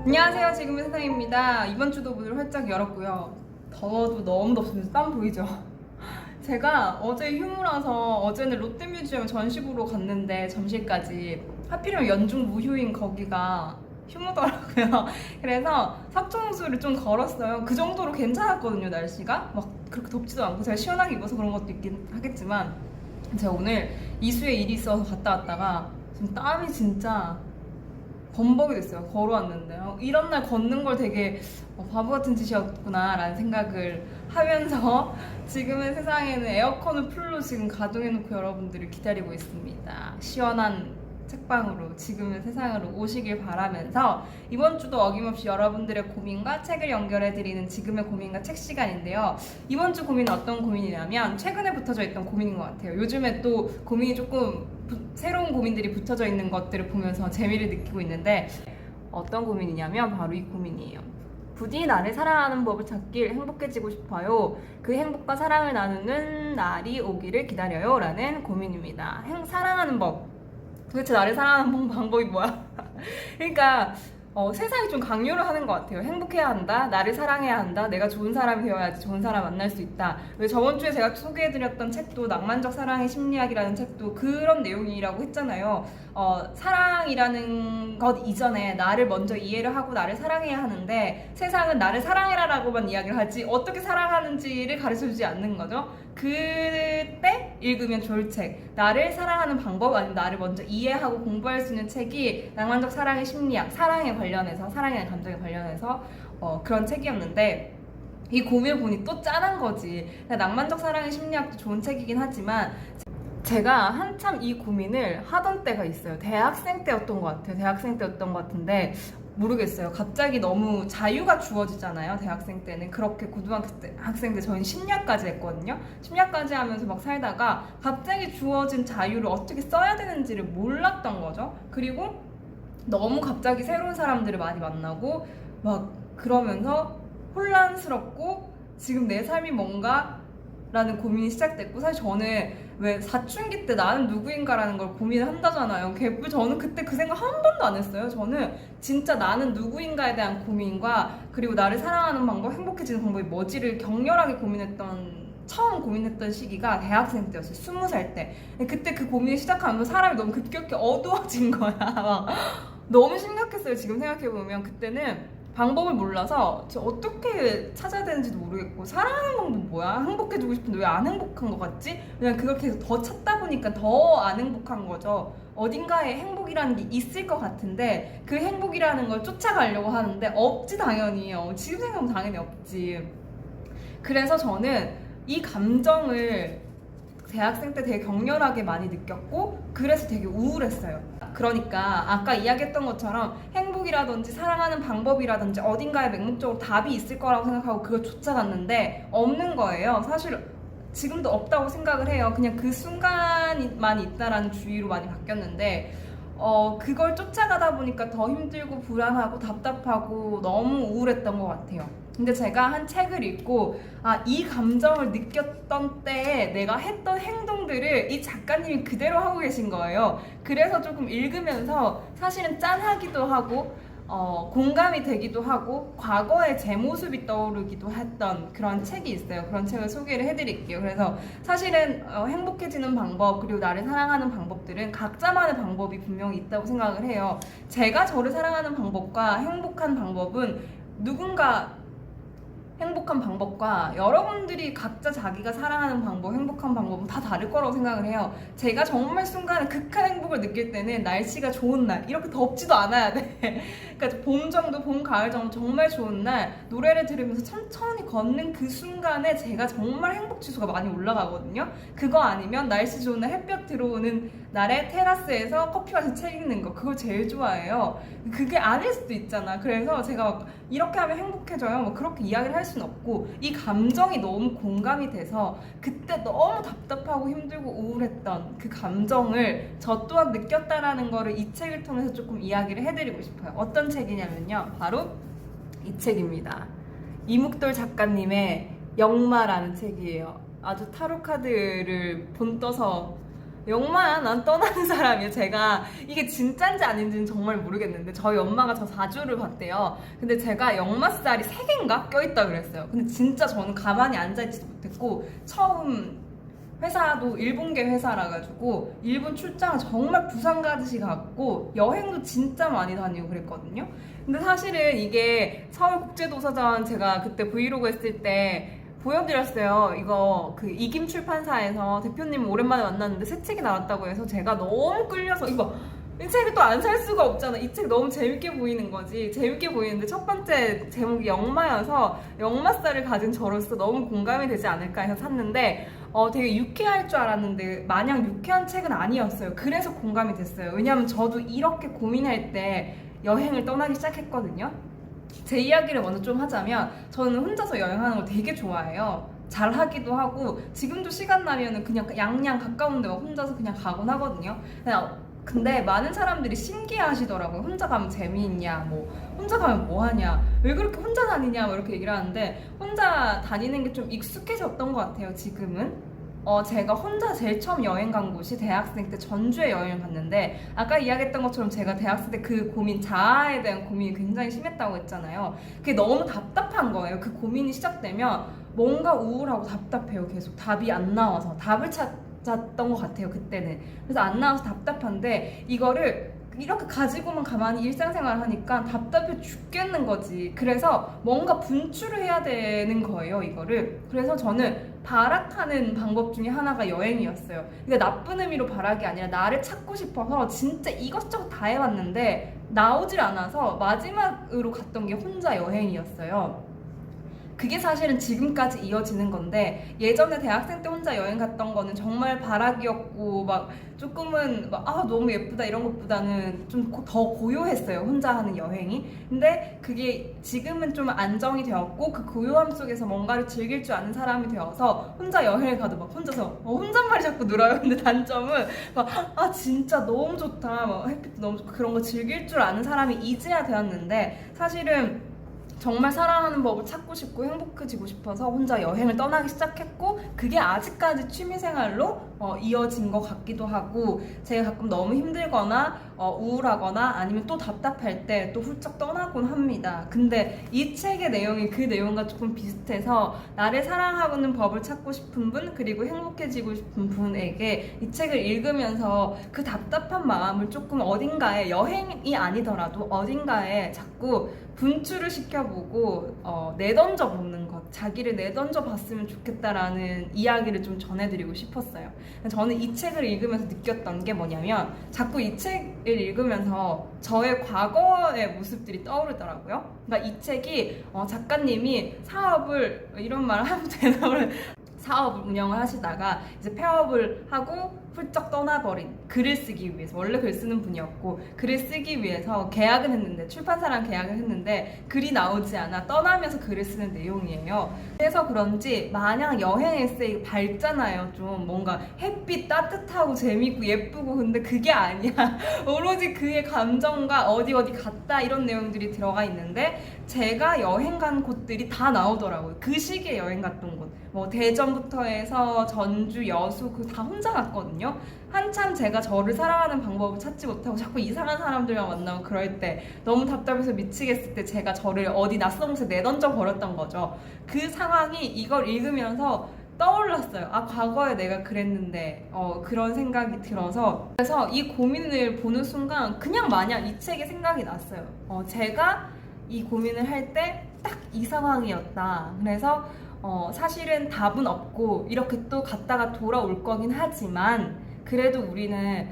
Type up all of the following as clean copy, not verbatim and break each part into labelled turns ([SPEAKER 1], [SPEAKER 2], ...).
[SPEAKER 1] 안녕하세요. 지금의 세상입니다. 이번 주도 문을 활짝 열었고요. 더워도 너무 덥습니다. 땀 보이죠? 제가 어제 휴무라서 어제는 롯데뮤지엄 전시 보러 갔는데 점심까지 하필이면 연중 무휴인 거기가 휴무더라고요. 그래서 석촌호수를 좀 걸었어요. 그 정도로 괜찮았거든요, 날씨가. 막 그렇게 덥지도 않고 제가 시원하게 입어서 그런 것도 있긴 하겠지만 제가 오늘 이수에 일이 있어서 갔다 왔다가 지금 땀이 진짜 범벅이 됐어요. 걸어왔는데 이런 날 걷는 걸 되게 바보 같은 짓이었구나 라는 생각을 하면서 지금의 세상에는 에어컨을 풀로 지금 가동해놓고 여러분들을 기다리고 있습니다. 시원한 책방으로 지금의 세상으로 오시길 바라면서 이번 주도 어김없이 여러분들의 고민과 책을 연결해드리는 지금의 고민과 책 시간인데요. 이번 주 고민은 어떤 고민이냐면 최근에 붙어져 있던 고민인 것 같아요. 요즘에 또 고민이 조금 새로운 고민들이 붙어져 있는 것들을 보면서 재미를 느끼고 있는데 어떤 고민이냐면 바로 이 고민이에요. 부디 나를 사랑하는 법을 찾길 행복해지고 싶어요. 그 행복과 사랑을 나누는 날이 오기를 기다려요 라는 고민입니다. 사랑하는 법, 도대체 나를 사랑하는 방법이 뭐야? 그러니까 세상이 좀 강요를 하는 것 같아요. 행복해야 한다, 나를 사랑해야 한다, 내가 좋은 사람이 되어야지 좋은 사람 만날 수 있다. 왜 저번 주에 제가 소개해드렸던 책도 낭만적 사랑의 심리학이라는 책도 그런 내용이라고 했잖아요. 사랑이라는 것 이전에 나를 먼저 이해를 하고 나를 사랑해야 하는데 세상은 나를 사랑해라라고만 이야기를 하지 어떻게 사랑하는지를 가르쳐주지 않는 거죠. 그때 읽으면 좋을 책, 나를 사랑하는 방법, 아니면 나를 먼저 이해하고 공부할 수 있는 책이 낭만적 사랑의 심리학, 사랑에 관련해서, 사랑이라는 감정에 관련해서 그런 책이었는데 이 고민을 보니 또 짠한 거지. 낭만적 사랑의 심리학도 좋은 책이긴 하지만 제가 한참 이 고민을 하던 때가 있어요. 대학생 때였던 것 같아요. 대학생 때였던 것 같은데 모르겠어요. 갑자기 너무 자유가 주어지잖아요. 대학생 때는 그렇게 고등학생 때 저희는 심리학까지 했거든요. 심리학까지 하면서 막 살다가 갑자기 주어진 자유를 어떻게 써야 되는지를 몰랐던 거죠. 그리고 너무 갑자기 새로운 사람들을 많이 만나고 막 그러면서 혼란스럽고 지금 내 삶이 뭔가 라는 고민이 시작됐고, 사실 저는 왜 사춘기 때 나는 누구인가라는 걸 고민을 한다잖아요. 저는 그때 그 생각 한 번도 안 했어요. 저는 진짜 나는 누구인가에 대한 고민과 그리고 나를 사랑하는 방법, 행복해지는 방법이 뭐지를 격렬하게 처음 고민했던 시기가 대학생 때였어요. 20살 때. 그때 그 고민을 시작하면서 사람이 너무 급격히 어두워진 거야. 막 너무 심각했어요. 지금 생각해보면 그때는 방법을 몰라서 어떻게 찾아야 되는지도 모르겠고 사랑하는 방법 뭐야? 행복해지고 싶은데 왜 안 행복한 것 같지? 그냥 그걸 계속 더 찾다 보니까 더 안 행복한 거죠. 어딘가에 행복이라는 게 있을 것 같은데 그 행복이라는 걸 쫓아가려고 하는데 없지 당연히. 지금 생각하면 당연히 없지. 그래서 저는 이 감정을 대학생 때 되게 격렬하게 많이 느꼈고 그래서 되게 우울했어요. 그러니까 아까 이야기했던 것처럼 행복이라든지 사랑하는 방법이라든지 어딘가에 맹목적으로 답이 있을 거라고 생각하고 그걸 쫓아갔는데 없는 거예요. 사실 지금도 없다고 생각을 해요. 그냥 그 순간만 있다라는 주의로 많이 바뀌었는데 그걸 쫓아가다 보니까 더 힘들고 불안하고 답답하고 너무 우울했던 것 같아요. 근데 제가 한 책을 읽고 이 감정을 느꼈던 때에 내가 했던 행동들을 이 작가님이 그대로 하고 계신 거예요. 그래서 조금 읽으면서 사실은 짠하기도 하고 공감이 되기도 하고 과거의 제 모습이 떠오르기도 했던 그런 책이 있어요. 그런 책을 소개를 해드릴게요. 그래서 사실은 행복해지는 방법 그리고 나를 사랑하는 방법들은 각자만의 방법이 분명히 있다고 생각을 해요. 제가 저를 사랑하는 방법과 행복한 방법은 행복한 방법과 여러분들이 각자 자기가 사랑하는 방법, 행복한 방법은 다 다를 거라고 생각을 해요. 제가 정말 순간에 극한 행복을 느낄 때는 날씨가 좋은 날, 이렇게 덥지도 않아야 돼. 그러니까 봄 정도, 봄, 가을 정도 정말 좋은 날 노래를 들으면서 천천히 걷는 그 순간에 제가 정말 행복 지수가 많이 올라가거든요. 그거 아니면 날씨 좋은 날 햇볕 들어오는 날에 테라스에서 커피 마시고 책 읽는 거, 그걸 제일 좋아해요. 그게 아닐 수도 있잖아. 그래서 제가 막 이렇게 하면 행복해져요 뭐 그렇게 이야기를 할 수는 없고 이 감정이 너무 공감이 돼서 그때 너무 답답하고 힘들고 우울했던 그 감정을 저 또한 느꼈다라는 거를 이 책을 통해서 조금 이야기를 해드리고 싶어요. 어떤 책이냐면요, 바로 이 책입니다. 이묵돌 작가님의 영마라는 책이에요. 아주 타로 카드를 본떠서 영마야 난 떠나는 사람이야. 제가 이게 진짠지 아닌지는 정말 모르겠는데 저희 엄마가 저 4주를 봤대요. 근데 제가 역마살이 3개인가 껴있다 그랬어요. 근데 진짜 저는 가만히 앉아있지도 못했고 처음 회사도 일본계 회사라 가지고 일본 출장을 정말 부산 가듯이 갔고 여행도 진짜 많이 다니고 그랬거든요. 근데 사실은 이게 서울국제도서전 제가 그때 브이로그 했을 때 보여드렸어요. 이거 그 이김 출판사에서 대표님 오랜만에 만났는데 새 책이 나왔다고 해서 제가 너무 끌려서 이거 이 책을 또 안 살 수가 없잖아. 이 책 너무 재밌게 보이는 거지. 재밌게 보이는데 첫 번째 제목이 역마여서 역마살을 가진 저로서 너무 공감이 되지 않을까 해서 샀는데 되게 유쾌할 줄 알았는데 마냥 유쾌한 책은 아니었어요. 그래서 공감이 됐어요. 왜냐면 저도 이렇게 고민할 때 여행을 떠나기 시작했거든요. 제 이야기를 먼저 좀 하자면 저는 혼자서 여행하는 걸 되게 좋아해요. 잘 하기도 하고 지금도 시간 나면은 그냥 양양 가까운 데 혼자서 그냥 가곤 하거든요. 근데 많은 사람들이 신기해하시더라고요. 혼자 가면 재미있냐, 뭐 혼자 가면 뭐하냐, 왜 그렇게 혼자 다니냐, 뭐 이렇게 얘기를 하는데 혼자 다니는 게 좀 익숙해졌던 것 같아요. 지금은. 제가 혼자 제일 처음 여행 간 곳이 대학생 때 전주에 여행을 갔는데 아까 이야기했던 것처럼 제가 대학생 때 그 고민, 자아에 대한 고민이 굉장히 심했다고 했잖아요. 그게 너무 답답한 거예요. 그 고민이 시작되면 뭔가 우울하고 답답해요. 계속 답이 안 나와서 답을 찾았던 것 같아요. 그때는. 그래서 안 나와서 답답한데 이거를 이렇게 가지고만 가만히 일상생활을 하니까 답답해 죽겠는 거지. 그래서 뭔가 분출을 해야 되는 거예요, 이거를. 그래서 저는 발악하는 방법 중에 하나가 여행이었어요. 그러니까 나쁜 의미로 발악이 아니라 나를 찾고 싶어서 진짜 이것저것 다 해봤는데 나오질 않아서 마지막으로 갔던 게 혼자 여행이었어요. 그게 사실은 지금까지 이어지는 건데 예전에 대학생 때 혼자 여행 갔던 거는 정말 발악이었고 막 조금은 막 너무 예쁘다 이런 것보다는 좀 더 고요했어요. 혼자 하는 여행이. 근데 그게 지금은 좀 안정이 되었고 그 고요함 속에서 뭔가를 즐길 줄 아는 사람이 되어서 혼자 여행을 가도 막 혼자서 혼잣말이 자꾸 늘어요. 근데 단점은 막 진짜 너무 좋다, 막 햇빛도 너무 좋고 그런 거 즐길 줄 아는 사람이 이제야 되었는데 사실은 정말 사랑하는 법을 찾고 싶고 행복해지고 싶어서 혼자 여행을 떠나기 시작했고 그게 아직까지 취미생활로 이어진 것 같기도 하고 제가 가끔 너무 힘들거나 우울하거나 아니면 또 답답할 때 또 훌쩍 떠나곤 합니다. 근데 이 책의 내용이 그 내용과 조금 비슷해서 나를 사랑하는 법을 찾고 싶은 분 그리고 행복해지고 싶은 분에게 이 책을 읽으면서 그 답답한 마음을 조금 어딘가에 여행이 아니더라도 어딘가에 자꾸 분출을 시켜보고 내던져 보는 것, 자기를 내던져 봤으면 좋겠다라는 이야기를 좀 전해드리고 싶었어요. 저는 이 책을 읽으면서 느꼈던 게 뭐냐면 자꾸 이 책을 읽으면서 저의 과거의 모습들이 떠오르더라고요. 그러니까 이 책이 작가님이 사업을 이런 말을 하면 되나 사업을 운영을 하시다가 이제 폐업을 하고 훌쩍 떠나버린 글을 쓰기 위해서 원래 글 쓰는 분이었고 글을 쓰기 위해서 계약을 했는데 출판사랑 계약을 했는데 글이 나오지 않아 떠나면서 글을 쓰는 내용이에요. 그래서 그런지 마냥 여행 에세이 밝잖아요. 좀 뭔가 햇빛 따뜻하고 재밌고 예쁘고 근데 그게 아니야. 오로지 그의 감정과 어디 갔다 이런 내용들이 들어가 있는데 제가 여행 간 곳들이 다 나오더라고요. 그 시기에 여행 갔던 곳 뭐 대전부터 해서 전주, 여수 그 다 혼자 갔거든요. 한참 제가 저를 사랑하는 방법을 찾지 못하고 자꾸 이상한 사람들만 만나고 그럴 때 너무 답답해서 미치겠을 때 제가 저를 어디 낯선 곳에 내던져 버렸던 거죠. 그 상황이 이걸 읽으면서 떠올랐어요. 과거에 내가 그랬는데 그런 생각이 들어서 그래서 이 고민을 보는 순간 그냥 마냥 이 책이 생각이 났어요. 제가 이 고민을 할 때 딱 이 상황이었다. 그래서 사실은 답은 없고 이렇게 또 갔다가 돌아올 거긴 하지만 그래도 우리는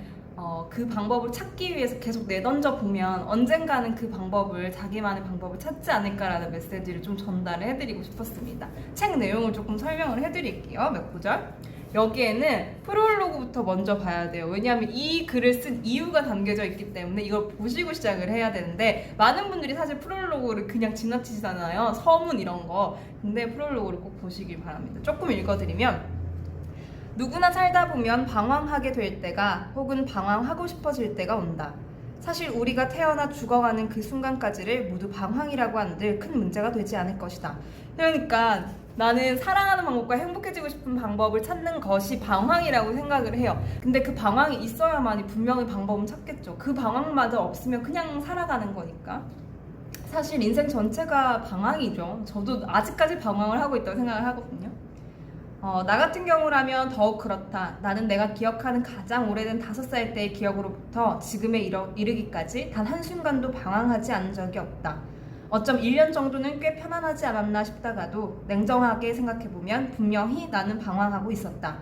[SPEAKER 1] 그 방법을 찾기 위해서 계속 내던져 보면 언젠가는 그 방법을 자기만의 방법을 찾지 않을까라는 메시지를 좀 전달을 해드리고 싶었습니다. 책 내용을 조금 설명을 해드릴게요. 몇 구절. 여기에는 프롤로그부터 먼저 봐야 돼요. 왜냐하면 이 글을 쓴 이유가 담겨져 있기 때문에 이걸 보시고 시작을 해야 되는데 많은 분들이 사실 프롤로그를 그냥 지나치잖아요. 서문 이런 거. 근데 프롤로그를 꼭 보시길 바랍니다. 조금 읽어드리면 누구나 살다 보면 방황하게 될 때가 혹은 방황하고 싶어질 때가 온다. 사실 우리가 태어나 죽어가는 그 순간까지를 모두 방황이라고 한들 큰 문제가 되지 않을 것이다. 그러니까 나는 사랑하는 방법과 행복해지고 싶은 방법을 찾는 것이 방황이라고 생각을 해요. 근데 그 방황이 있어야만이 분명히 방법은 찾겠죠. 그 방황마저 없으면 그냥 살아가는 거니까. 사실 인생 전체가 방황이죠. 저도 아직까지 방황을 하고 있다고 생각을 하거든요. 나 같은 경우라면 더욱 그렇다. 나는 내가 기억하는 가장 오래된 5살 때의 기억으로부터 지금에 이르기까지 단 한순간도 방황하지 않은 적이 없다. 어쩜 1년 정도는 꽤 편안하지 않았나 싶다가도 냉정하게 생각해보면 분명히 나는 방황하고 있었다.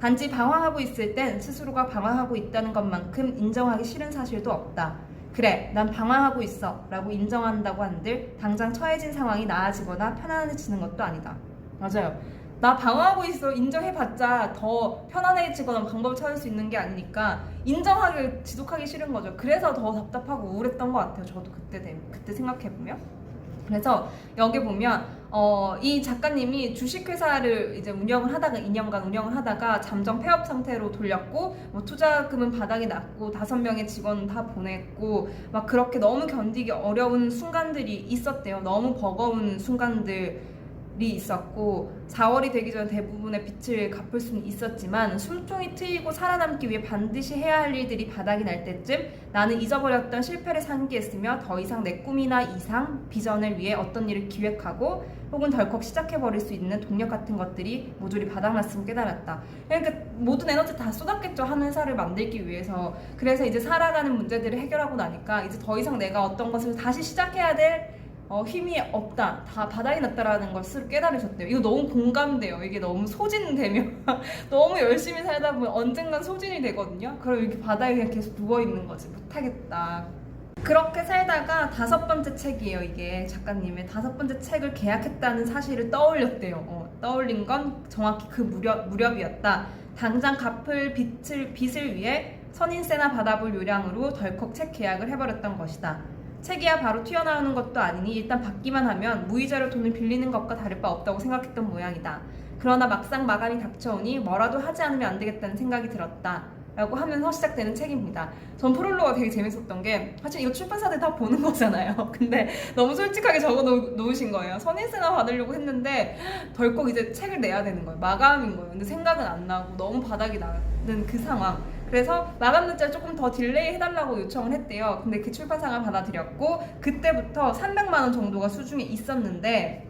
[SPEAKER 1] 단지 방황하고 있을 땐 스스로가 방황하고 있다는 것만큼 인정하기 싫은 사실도 없다. 그래, 난 방황하고 있어 라고 인정한다고 한들 당장 처해진 상황이 나아지거나 편안해지는 것도 아니다. 맞아요. 나 방황하고 있어 인정해봤자 더 편안해지거나 방법을 찾을 수 있는 게 아니니까 인정하기 지속하기 싫은 거죠. 그래서 더 답답하고 우울했던 것 같아요. 저도 그때 생각해보면. 그래서 여기 보면 이 작가님이 주식회사를 이제 운영을 하다가 2년간 운영을 하다가 잠정 폐업 상태로 돌렸고 뭐 투자금은 바닥이 났고 5명의 직원 다 보냈고 막 그렇게 너무 견디기 어려운 순간들이 있었대요. 너무 버거운 순간들이 있었고 4월이 되기 전 대부분의 빚을 갚을 수는 있었지만 숨통이 트이고 살아남기 위해 반드시 해야 할 일들이 바닥이 날 때쯤 나는 잊어버렸던 실패를 상기했으며 더 이상 내 꿈이나 이상, 비전을 위해 어떤 일을 기획하고 혹은 덜컥 시작해버릴 수 있는 동력 같은 것들이 모조리 바닥났음을 깨달았다. 그러니까 모든 에너지 다 쏟았겠죠. 한 회사를 만들기 위해서. 그래서 이제 살아가는 문제들을 해결하고 나니까 이제 더 이상 내가 어떤 것을 다시 시작해야 될 힘이 없다, 다 바닥이 났다라는 것을 깨달으셨대요. 이거 너무 공감돼요. 이게 너무 소진되면 너무 열심히 살다 보면 언젠간 소진이 되거든요. 그럼 이렇게 바닥에 그냥 계속 누워있는 거지. 못하겠다. 그렇게 살다가 5번째 책이에요. 이게 작가님의 5번째 책을 계약했다는 사실을 떠올렸대요. 떠올린 건 정확히 그 무렵이었다. 당장 갚을 빚을 위해 선인세나 받아볼 요량으로 덜컥 책 계약을 해버렸던 것이다. 책이야 바로 튀어나오는 것도 아니니 일단 받기만 하면 무이자로 돈을 빌리는 것과 다를 바 없다고 생각했던 모양이다. 그러나 막상 마감이 닥쳐오니 뭐라도 하지 않으면 안 되겠다는 생각이 들었다. 라고 하면서 시작되는 책입니다. 전 프롤로그가 되게 재밌었던 게 사실 이거 출판사들 다 보는 거잖아요. 근데 너무 솔직하게 적어 놓으신 거예요. 선인세나 받으려고 했는데 덜컥 이제 책을 내야 되는 거예요. 마감인 거예요. 근데 생각은 안 나고 너무 바닥이 나는 그 상황. 그래서 마감 날짜를 조금 더 딜레이 해달라고 요청을 했대요. 근데 그 출판사가 받아들였고 그때부터 300만 원 정도가 수중에 있었는데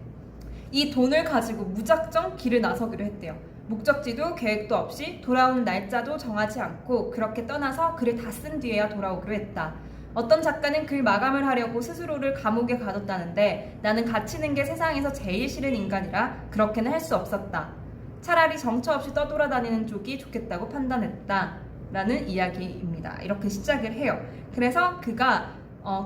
[SPEAKER 1] 이 돈을 가지고 무작정 길을 나서기로 했대요. 목적지도 계획도 없이 돌아오는 날짜도 정하지 않고 그렇게 떠나서 글을 다 쓴 뒤에야 돌아오기로 했다. 어떤 작가는 글 마감을 하려고 스스로를 감옥에 가뒀다는데 나는 갇히는 게 세상에서 제일 싫은 인간이라 그렇게는 할 수 없었다. 차라리 정처 없이 떠돌아다니는 쪽이 좋겠다고 판단했다. 라는 이야기입니다. 이렇게 시작을 해요. 그래서 그가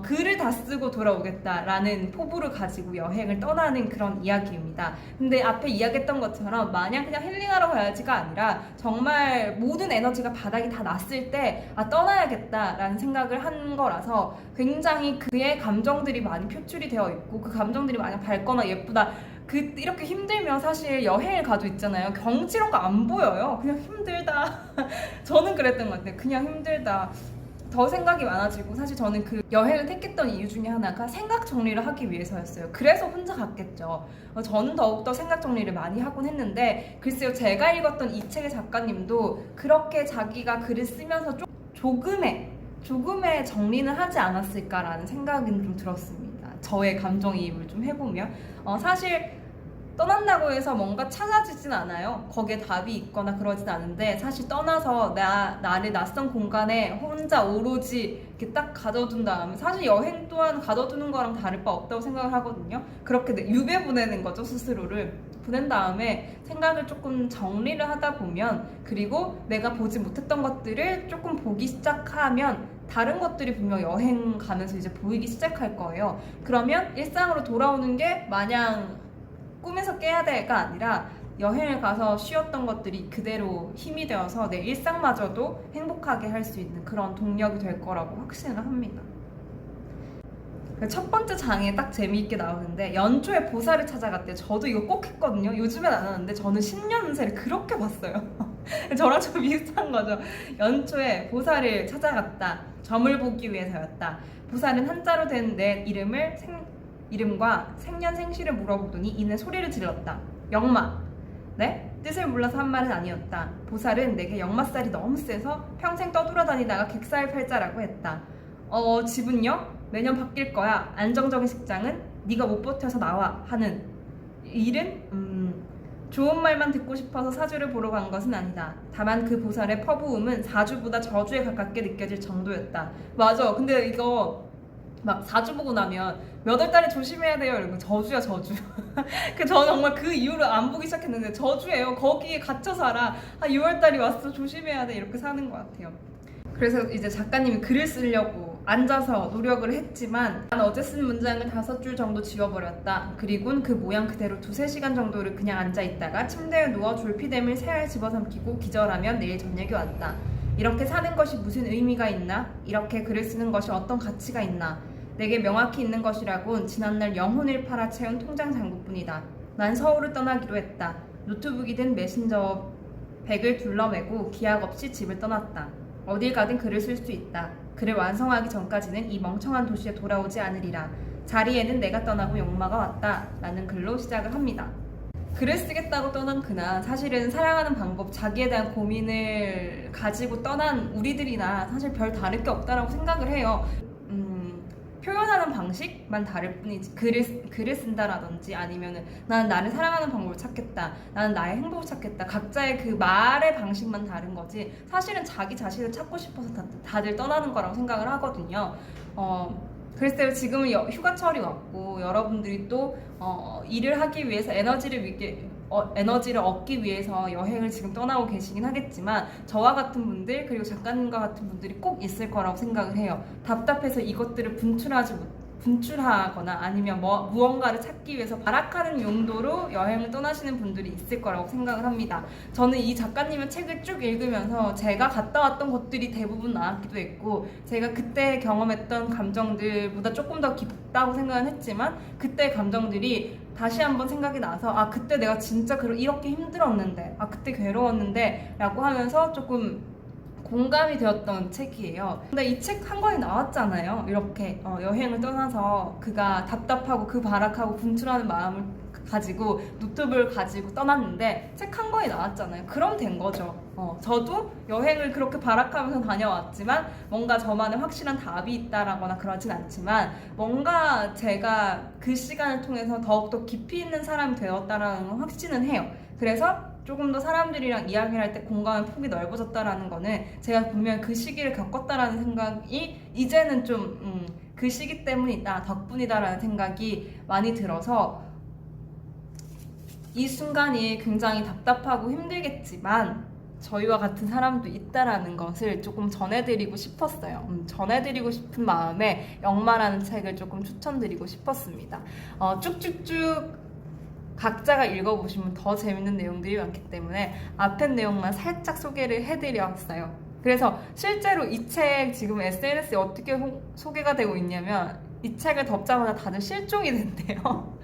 [SPEAKER 1] 글을 다 쓰고 돌아오겠다라는 포부를 가지고 여행을 떠나는 그런 이야기입니다. 근데 앞에 이야기했던 것처럼 마냥 그냥 힐링하러 가야지가 아니라 정말 모든 에너지가 바닥이 다 났을 때 떠나야겠다라는 생각을 한 거라서 굉장히 그의 감정들이 많이 표출이 되어 있고 그 감정들이 마냥 밝거나 예쁘다 이렇게 힘들면 사실 여행을 가도 있잖아요. 경치 이런 거 안 보여요. 그냥 힘들다. 저는 그랬던 것 같아요. 그냥 힘들다. 더 생각이 많아지고 사실 저는 그 여행을 택했던 이유 중에 하나가 생각 정리를 하기 위해서였어요. 그래서 혼자 갔겠죠. 저는 더욱더 생각 정리를 많이 하곤 했는데 글쎄요. 제가 읽었던 이 책의 작가님도 그렇게 자기가 글을 쓰면서 조금의 정리는 하지 않았을까라는 생각은 좀 들었습니다. 저의 감정이입을 좀 해보면 사실 떠난다고 해서 뭔가 찾아지진 않아요. 거기에 답이 있거나 그러진 않은데 사실 떠나서 나를 낯선 공간에 혼자 오로지 이렇게 딱 가둬둔 다음에 사실 여행 또한 가둬두는 거랑 다를 바 없다고 생각을 하거든요. 그렇게 유배 보내는 거죠. 스스로를 보낸 다음에 생각을 조금 정리를 하다 보면 그리고 내가 보지 못했던 것들을 조금 보기 시작하면 다른 것들이 분명 여행 가면서 이제 보이기 시작할 거예요. 그러면 일상으로 돌아오는 게 마냥 꿈에서 깨야 될가 아니라 여행을 가서 쉬었던 것들이 그대로 힘이 되어서 내 일상마저도 행복하게 할 수 있는 그런 동력이 될 거라고 확신을 합니다. 첫 번째 장에 딱 재미있게 나오는데 연초에 보살을 찾아갔대요. 저도 이거 꼭 했거든요. 요즘엔 안 하는데 저는 신년운세를 그렇게 봤어요. 저랑 좀 비슷한 거죠. 연초에 보살을 찾아갔다. 점을 보기 위해서였다. 보살은 한자로 된 내 이름과 생년생시를 물어보더니 이내 소리를 질렀다. 역마. 네? 뜻을 몰라서 한 말은 아니었다. 보살은 내게 역마살이 너무 세서 평생 떠돌아다니다가 객사할팔자라고 했다. 집은요? 매년 바뀔 거야. 안정적인 직장은? 네가 못 버텨서 나와. 하는 일은? 좋은 말만 듣고 싶어서 사주를 보러 간 것은 아니다. 다만 그 보살의 퍼부음은 사주보다 저주에 가깝게 느껴질 정도였다. 맞아. 근데 이거 막 사주 보고 나면 몇 월 달에 조심해야 돼요. 이러고 저주야 저주. 저는 정말 그 이후로 안 보기 시작했는데 저주예요. 거기에 갇혀 살아. 6월 달이 왔어. 조심해야 돼. 이렇게 사는 것 같아요. 그래서 이제 작가님이 글을 쓰려고 앉아서 노력을 했지만 난 어제 쓴 문장을 5줄 정도 지워버렸다. 그리곤 그 모양 그대로 2-3시간 정도를 그냥 앉아있다가 침대에 누워 졸피뎀을 새알 집어삼키고 기절하면 내일 저녁이 왔다. 이렇게 사는 것이 무슨 의미가 있나? 이렇게 글을 쓰는 것이 어떤 가치가 있나? 내게 명확히 있는 것이라곤 지난날 영혼을 팔아 채운 통장 잔고뿐이다. 난 서울을 떠나기로 했다. 노트북이 든 메신저 백을 둘러매고 기약 없이 집을 떠났다. 어딜 가든 글을 쓸 수 있다. 글을 완성하기 전까지는 이 멍청한 도시에 돌아오지 않으리라. 자리에는 내가 떠나고 역마가 왔다. 라는 글로 시작을 합니다. 글을 쓰겠다고 떠난 그날 사실은 사랑하는 방법, 자기에 대한 고민을 가지고 떠난 우리들이나 사실 별 다를 게 없다라고 생각을 해요. 표현하는 방식만 다를 뿐이지 글을 쓴다라든지 아니면은 나는 나를 사랑하는 방법을 찾겠다, 나는 나의 행복을 찾겠다, 각자의 그 말의 방식만 다른 거지 사실은 자기 자신을 찾고 싶어서 다들 떠나는 거라고 생각을 하거든요. 글쎄요, 지금은 휴가철이 왔고 여러분들이 또 일을 하기 위해서 에너지를 얻기 위해서 여행을 지금 떠나고 계시긴 하겠지만 저와 같은 분들 그리고 작가님과 같은 분들이 꼭 있을 거라고 생각을 해요. 답답해서 이것들을 분출하거나 아니면 무언가를 찾기 위해서 발악하는 용도로 여행을 떠나시는 분들이 있을 거라고 생각을 합니다. 저는 이 작가님의 책을 쭉 읽으면서 제가 갔다 왔던 것들이 대부분 나왔기도 했고 제가 그때 경험했던 감정들보다 조금 더 깊다고 생각은 했지만 그때의 감정들이 다시 한번 생각이 나서 그때 내가 진짜 이렇게 힘들었는데 그때 괴로웠는데 라고 하면서 조금 공감이 되었던 책이에요. 근데 이 책 한 권이 나왔잖아요. 이렇게 여행을 떠나서 그가 답답하고 그 발악하고 분출하는 마음을 가지고 노트북을 가지고 떠났는데 책 한 권이 나왔잖아요. 그럼 된 거죠. 저도 여행을 그렇게 발악하면서 다녀왔지만 뭔가 저만의 확실한 답이 있다라거나 그러진 않지만 뭔가 제가 그 시간을 통해서 더욱더 깊이 있는 사람이 되었다라는 확신은 해요. 그래서 조금 더 사람들이랑 이야기를 할 때 공감의 폭이 넓어졌다라는 거는 제가 분명 그 시기를 겪었다라는 생각이 이제는 좀 그 시기 때문이다, 덕분이다라는 생각이 많이 들어서 이 순간이 굉장히 답답하고 힘들겠지만 저희와 같은 사람도 있다라는 것을 조금 전해드리고 싶었어요. 전해드리고 싶은 마음에 역마라는 책을 조금 추천드리고 싶었습니다. 쭉쭉쭉 각자가 읽어보시면 더 재밌는 내용들이 많기 때문에 앞에 내용만 살짝 소개를 해드렸어요. 그래서 실제로 이 책 지금 SNS에 어떻게 소개가 되고 있냐면 이 책을 덮자마자 다들 실종이 된대요.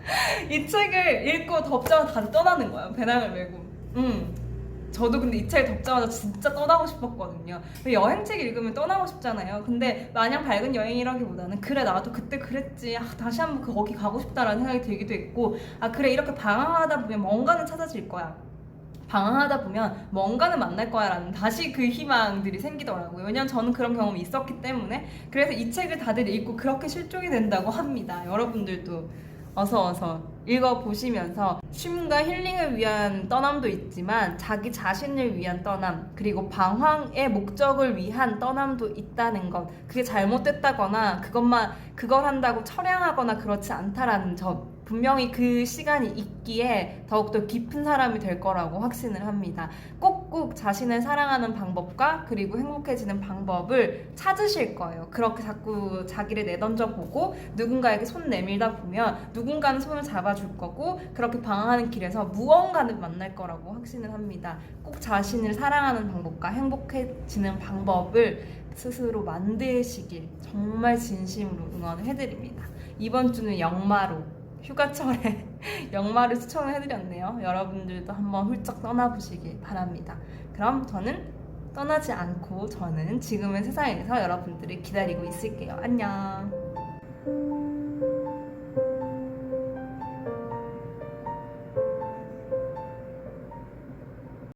[SPEAKER 1] 이 책을 읽고 덮자마자 다들 떠나는 거예요. 배낭을 메고. 저도 근데 이 책을 덮자마자 진짜 떠나고 싶었거든요. 여행책 읽으면 떠나고 싶잖아요. 근데 마냥 밝은 여행이라기보다는 그래 나도 그때 그랬지, 다시 한번 거기 가고 싶다라는 생각이 들기도 했고 그래 이렇게 방황하다 보면 뭔가는 찾아질 거야, 방황하다 보면 뭔가는 만날 거야 라는 다시 그 희망들이 생기더라고요. 왜냐면 저는 그런 경험이 있었기 때문에. 그래서 이 책을 다들 읽고 그렇게 실종이 된다고 합니다. 여러분들도 어서 읽어보시면서 쉼과 힐링을 위한 떠남도 있지만 자기 자신을 위한 떠남, 그리고 방황의 목적을 위한 떠남도 있다는 것, 그게 잘못됐다거나 그걸 한다고 처량하거나 그렇지 않다라는 점, 분명히 그 시간이 있기에 더욱더 깊은 사람이 될 거라고 확신을 합니다. 꼭꼭 자신을 사랑하는 방법과 그리고 행복해지는 방법을 찾으실 거예요. 그렇게 자꾸 자기를 내던져보고 누군가에게 손 내밀다 보면 누군가는 손을 잡아줄 거고 그렇게 방황하는 길에서 무언가는 만날 거라고 확신을 합니다. 꼭 자신을 사랑하는 방법과 행복해지는 방법을 스스로 만드시길 정말 진심으로 응원을 해드립니다. 이번 주는 역마로 휴가철에 영마를 추천을 해드렸네요. 여러분들도 한번 훌쩍 떠나보시길 바랍니다. 그럼 저는 떠나지 않고 저는 지금의 세상에서 여러분들을 기다리고 있을게요. 안녕.